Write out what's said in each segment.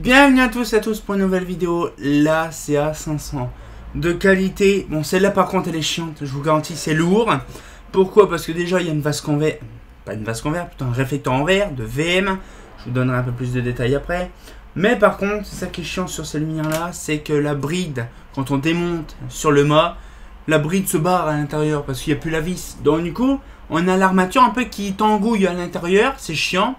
Bienvenue à tous pour une nouvelle vidéo, la CA500 de qualité. Bon, celle-là par contre elle est chiante, je vous garantis, c'est lourd. Pourquoi? Parce que déjà il y a une vasque en verre, pas une vasque en verre, plutôt un réflecteur en verre de VM. Je vous donnerai un peu plus de détails après. Mais par contre, c'est ça qui est chiant sur ces lumières-là, c'est que la bride, quand on démonte sur le mât, la bride se barre à l'intérieur parce qu'il n'y a plus la vis. Donc du coup, on a l'armature un peu qui tangouille à l'intérieur, c'est chiant.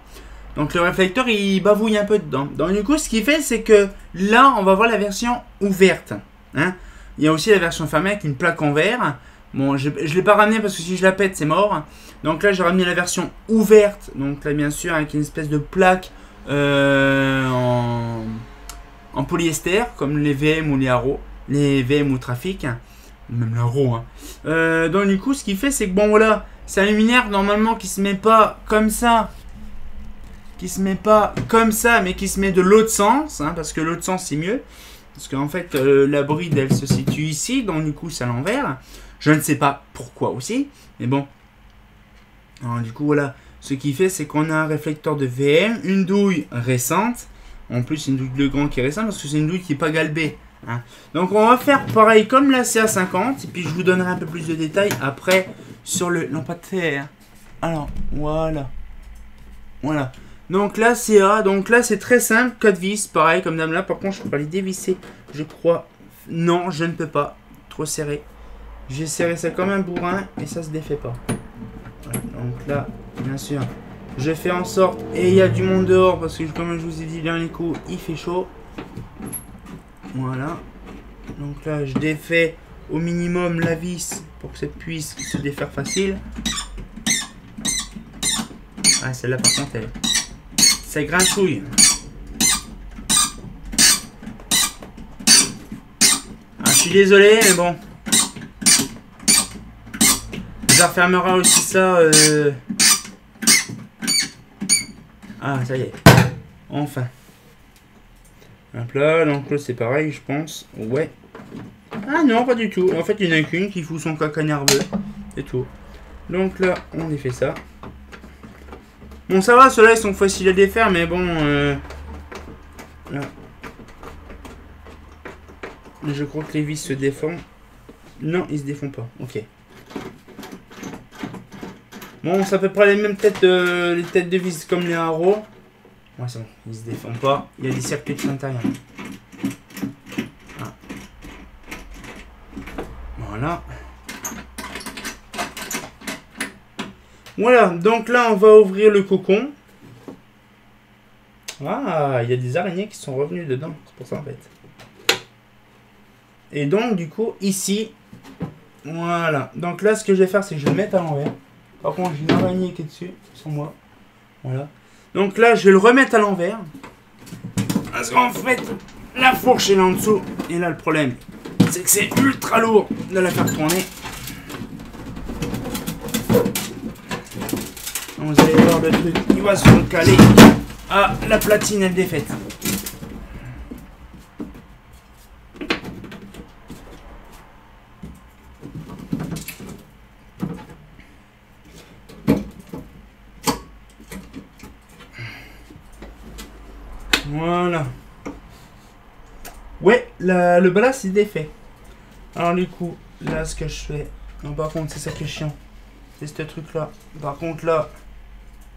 Donc le réflecteur il bavouille un peu dedans. Donc du coup ce qu'il fait c'est que là on va voir la version ouverte. Hein. Il y a aussi la version fermée avec une plaque en verre. Bon je ne l'ai pas ramené parce que si je la pète c'est mort. Donc là j'ai ramené la version ouverte. Donc là bien sûr avec une espèce de plaque en polyester comme les VM ou les Arrow. Les VM ou Trafic. Même l'Arrow. Hein. Donc du coup ce qu'il fait c'est que bon voilà. C'est un luminaire normalement qui se met pas comme ça. Qui se met pas comme ça, mais qui se met de l'autre sens, hein, parce que l'autre sens c'est mieux. Parce qu'en fait, la bride elle se situe ici, donc du coup c'est à l'envers. Je ne sais pas pourquoi aussi, mais bon. Alors, du coup, voilà. Ce qui fait, c'est qu'on a un réflecteur de VM, une douille récente. En plus, une douille de grand qui est récente, parce que c'est une douille qui n'est pas galbée. Hein. Donc, on va faire pareil comme la CA50, et puis je vous donnerai un peu plus de détails après sur le lampadaire. Alors, voilà. Voilà. Donc là c'est très simple, 4 vis, pareil comme dame là, par contre je peux pas les dévisser, je crois. Non, je ne peux pas, trop serré. J'ai serré ça comme un bourrin et ça se défait pas. Voilà. Donc là, bien sûr, je fais en sorte, et il y a du monde dehors parce que comme je vous ai dit dans les coups, il fait chaud. Voilà. Donc là je défais au minimum la vis pour que ça puisse se défaire facile. Ah celle-là par contre elle... C'est grinchouille. Ah, je suis désolé, mais bon. Je refermerai aussi ça. Ah, ça y est. Enfin. Hop là, donc là c'est pareil, je pense. Ouais. Ah non, pas du tout. En fait, il n'y en a qu'une qui fout son caca nerveux. C'est tout. Donc là, on défait ça. Bon ça va, ceux-là ils sont faciles à défaire, mais bon, là. Je crois que les vis se défendent. Non, ils se défont pas, ok. Bon, c'est à peu près les mêmes têtes, les têtes de vis comme les Arrow. Ouais c'est bon, ils se défendent pas, il y a des circuits à l'intérieur. Ah. Voilà. Voilà, donc là on va ouvrir le cocon. Ah, il y a des araignées qui sont revenues dedans, c'est pour ça en fait. Et donc du coup ici, voilà. Donc là ce que je vais faire c'est que je vais le mettre à l'envers. Par contre j'ai une araignée qui est dessus, sur moi. Voilà. Donc là je vais le remettre à l'envers. Parce qu'en fait la fourche est là en dessous. Et là le problème c'est que c'est ultra lourd de la faire tourner. Vous allez voir le truc, il va se caler. Ah, la platine elle est défaite. Voilà. Ouais, le ballast est défait. Alors du coup, là ce que je fais. Non, par contre, c'est ça qui est chiant. C'est ce truc là. Par contre là.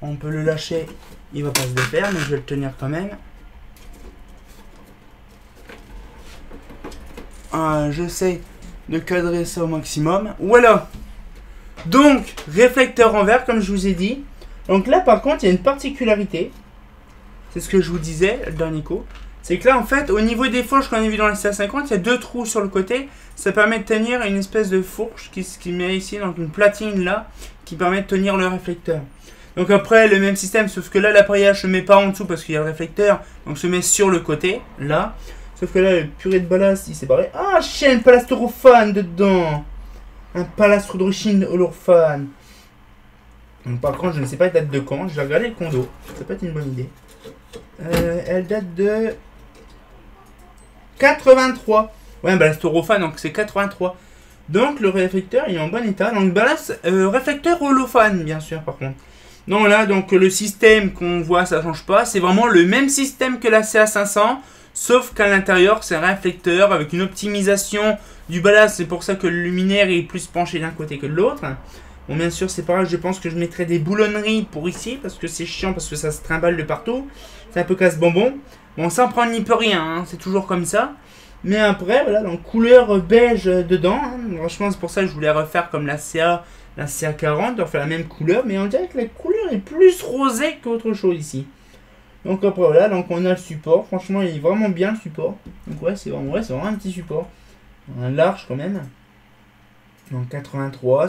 On peut le lâcher, il va pas se défaire, mais je vais le tenir quand même. J'essaie de cadrer ça au maximum. Voilà. Donc, réflecteur en verre, comme je vous ai dit. Donc là, par contre, il y a une particularité. C'est ce que je vous disais, le dernier coup. C'est que là, en fait, au niveau des fourches qu'on a vu dans la CA50, il y a 2 trous sur le côté. Ça permet de tenir une espèce de fourche qui met ici, donc une platine là, qui permet de tenir le réflecteur. Donc après, le même système, sauf que là, l'appareillage se met pas en dessous parce qu'il y a le réflecteur. Donc se met sur le côté, là. Sauf que là, le purée de ballast, il s'est barré. Ah, chaîne palastrophane dedans. Un palastrodrochine holophane. Donc par contre, je ne sais pas la date de quand. Je vais regarder le condo. Ça peut être une bonne idée. Elle date de 83. Ouais, un balastorophane, donc c'est 83. Donc le réflecteur il est en bon état. Donc ballast, réflecteur holophane bien sûr par contre. Donc là, donc le système qu'on voit, ça change pas. C'est vraiment le même système que la CA500, sauf qu'à l'intérieur, c'est un réflecteur avec une optimisation du ballast. C'est pour ça que le luminaire est plus penché d'un côté que de l'autre. Bon, bien sûr, c'est pareil. Je pense que je mettrai des boulonneries pour ici, parce que c'est chiant, parce que ça se trimballe de partout. C'est un peu casse-bonbon. Bon, ça en prend ni peu rien, hein, c'est toujours comme ça. Mais après, voilà, donc couleur beige dedans. Hein. Franchement, c'est pour ça que je voulais refaire comme la CA40, de refaire la même couleur. Mais on dirait que la couleur est plus rosée qu'autre chose ici. Donc après, voilà, donc on a le support. Franchement, il est vraiment bien le support. Donc ouais, c'est vraiment un petit support. Un large quand même. Donc 83,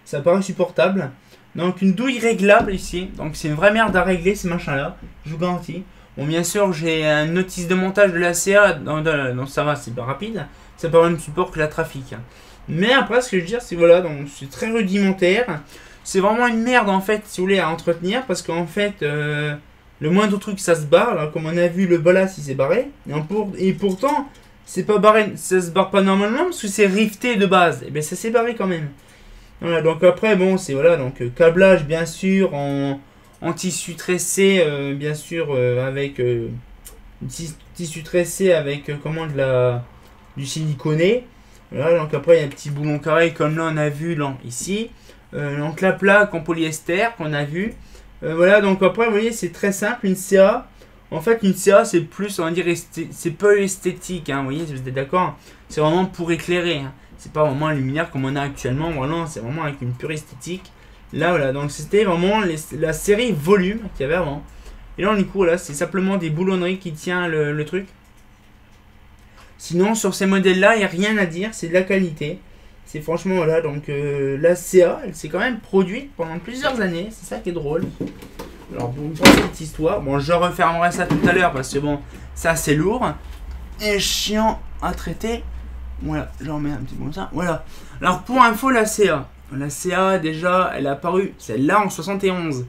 ça paraît supportable. Donc une douille réglable ici. Donc c'est une vraie merde à régler ces machins-là. Je vous garantis. Bon, bien sûr, j'ai un notice de montage de la CA, donc ça va, c'est pas rapide. Ça peut avoir le même support que la Trafic. Mais après, ce que je veux dire, c'est voilà, donc c'est très rudimentaire. C'est vraiment une merde en fait, si vous voulez, à entretenir, parce qu'en fait, le moindre truc, ça se barre. Là, comme on a vu, le ballast, il s'est barré. Et pourtant, c'est pas barré, ça se barre pas normalement, parce que c'est rifté de base. Et bien, ça s'est barré quand même. Voilà, donc après, bon, c'est voilà, donc câblage, bien sûr, en tissu tressé, bien sûr, avec tissu tressé avec comment du siliconé. Voilà, donc après il y a un petit boulon carré comme là on a vu là, ici. Donc la plaque en polyester qu'on a vu. Voilà, donc après vous voyez c'est très simple, une CA. En fait une CA c'est plus, on va dire, c'est peu esthétique, hein, vous voyez, vous êtes d'accord. C'est vraiment pour éclairer, hein. C'est pas vraiment un luminaire comme on a actuellement, voilà, c'est vraiment avec une pure esthétique. Là, voilà, donc c'était vraiment la série volume qu'il y avait avant. Et là, du coup, là, c'est simplement des boulonneries qui tient le truc. Sinon, sur ces modèles-là, il n'y a rien à dire, c'est de la qualité. C'est franchement, voilà, donc la CA, elle s'est quand même produite pendant plusieurs années, c'est ça qui est drôle. Alors, pour une petite histoire, bon, je refermerai ça tout à l'heure parce que bon, ça c'est lourd et chiant à traiter. Voilà, je remets un petit peu comme ça, voilà. Alors, pour info, la CA. La CA, déjà, elle a apparu, celle-là, en 71.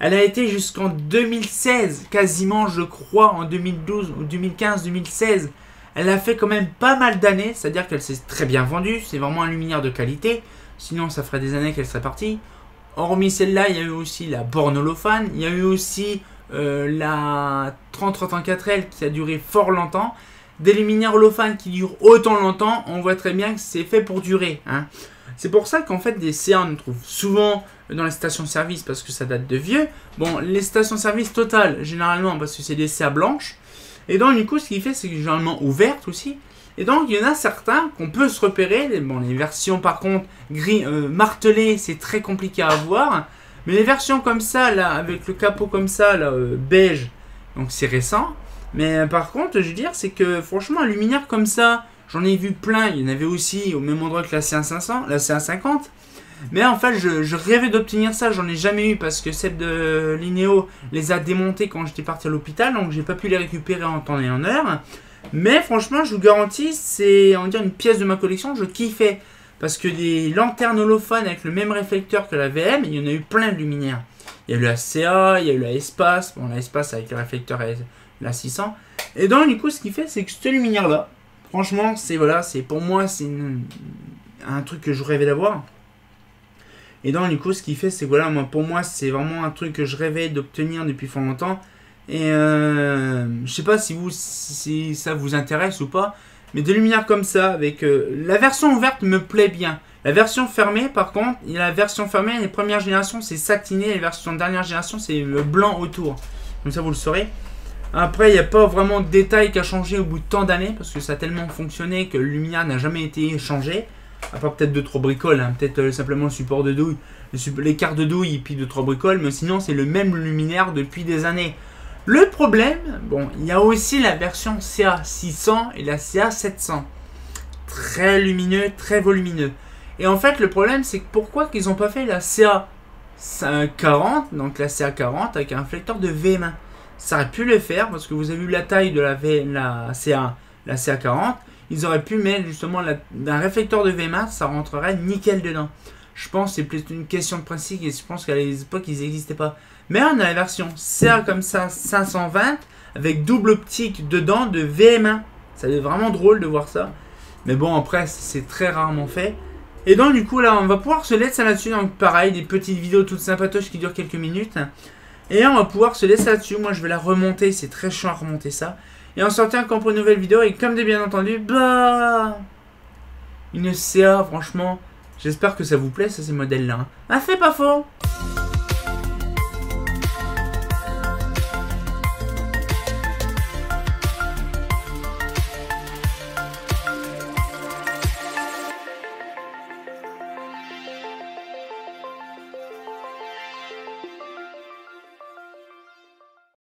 Elle a été jusqu'en 2016, quasiment, je crois, en 2012 ou 2015, 2016. Elle a fait quand même pas mal d'années, c'est-à-dire qu'elle s'est très bien vendue. C'est vraiment un luminaire de qualité. Sinon, ça ferait des années qu'elle serait partie. Hormis celle-là, il y a eu aussi la borne holophane. Il y a eu aussi la 3034L qui a duré fort longtemps. Des luminaires holophanes qui durent autant longtemps, on voit très bien que c'est fait pour durer, hein. C'est pour ça qu'en fait des CA on trouve souvent dans les stations-service parce que ça date de vieux. Bon, les stations-service totales généralement parce que c'est des CA blanches. Et donc du coup ce qu'il fait c'est que généralement ouvertes aussi. Et donc il y en a certains qu'on peut se repérer. Bon, les versions par contre gris martelées c'est très compliqué à voir. Mais les versions comme ça là avec le capot comme ça là beige, donc c'est récent. Mais par contre je veux dire c'est que franchement un luminaire comme ça, j'en ai vu plein, il y en avait aussi au même endroit que la CA500, la CA50. Mais en fait, je rêvais d'obtenir ça, j'en ai jamais eu parce que Seb de Linéo les a démontés quand j'étais parti à l'hôpital, donc j'ai pas pu les récupérer en temps et en heure. Mais franchement, je vous garantis, c'est on va dire une pièce de ma collection, je kiffais. Parce que des lanternes holophanes avec le même réflecteur que la VM, il y en a eu plein de luminaires. Il y a eu la CA, il y a eu la Espace, bon la Espace avec le réflecteur et la 600. Et donc du coup, ce qui fait, c'est que ce luminaire-là, franchement, c'est voilà, c'est pour moi, c'est un truc que je rêvais d'avoir. Et donc du coup, ce qui fait, c'est voilà, moi, pour moi, c'est vraiment un truc que je rêvais d'obtenir depuis fort longtemps. Et je sais pas si ça vous intéresse ou pas, mais des luminaires comme ça, avec la version ouverte me plaît bien. La version fermée, par contre, la version fermée, les premières générations, c'est satiné, les versions dernière génération, c'est le blanc autour. Comme ça, vous le saurez. Après, il n'y a pas vraiment de détails qui a changé au bout de tant d'années, parce que ça a tellement fonctionné que le luminaire n'a jamais été changé. À part peut-être 2-3 bricoles, hein, peut-être simplement le support de douille, les cartes de douille et puis 2-3 bricoles, mais sinon c'est le même luminaire depuis des années. Le problème, bon, il y a aussi la version CA600 et la CA700. Très lumineux, très volumineux. Et en fait, le problème, c'est que pourquoi qu'ils n'ont pas fait la CA40, donc la CA40 avec un réflecteur de VM1. Ça aurait pu le faire parce que vous avez vu la taille de la CA40. Ils auraient pu mettre justement un réflecteur de VM1, ça rentrerait nickel dedans. Je pense que c'est plus une question de principe et je pense qu'à l'époque ils n'existaient pas. Mais on a la version CA comme ça 520 avec double optique dedans de VM1. Ça va être vraiment drôle de voir ça. Mais bon, après c'est très rarement fait. Et donc du coup là on va pouvoir se laisser là-dessus. Donc pareil, des petites vidéos toutes sympatoches qui durent quelques minutes. Et on va pouvoir se laisser là-dessus. Moi je vais la remonter, c'est très chiant à remonter ça. Et on sortir encore pour une nouvelle vidéo. Et comme de bien entendu, bah... une CA franchement. J'espère que ça vous plaît ça ces modèles là. Ah c'est pas faux.